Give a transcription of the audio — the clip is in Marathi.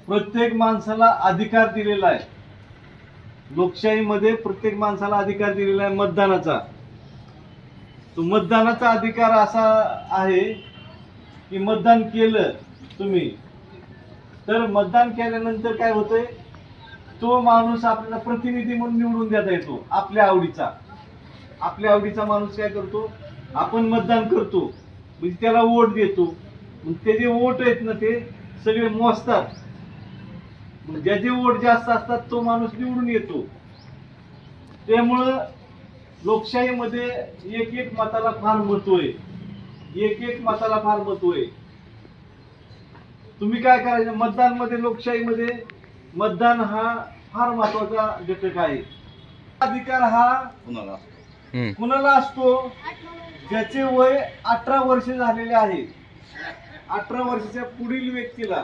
प्रत्येक माणसाला अधिकार दिलेला आहे. लोकशाहीमध्ये प्रत्येक माणसाला अधिकार दिलेला आहे मतदानाचा. तो मतदानाचा अधिकार असा आहे की मतदान केलं तुम्ही तर मतदान केल्यानंतर काय होतंय, तो माणूस आपल्याला प्रतिनिधी म्हणून निवडून देता येतो. आपल्या आवडीचा माणूस काय करतो, आपण मतदान करतो म्हणजे त्याला वोट देतो. मग ते जे वोट आहेत ना ते सगळे मोजतात. ज्याचे वोट जास्त असतात तो माणूस निवडून येतो. त्यामुळं लोकशाहीमध्ये एक एक मताला फार महत्व आहे. तुम्ही काय करायचं, मतदानमध्ये लोकशाहीमध्ये मतदान हा फार महत्वाचा घटक आहे. अधिकार हा कुणाला असतो, ज्याचे वय 18 वर्ष झालेले आहे. 18 वर्षाच्या पुढील व्यक्तीला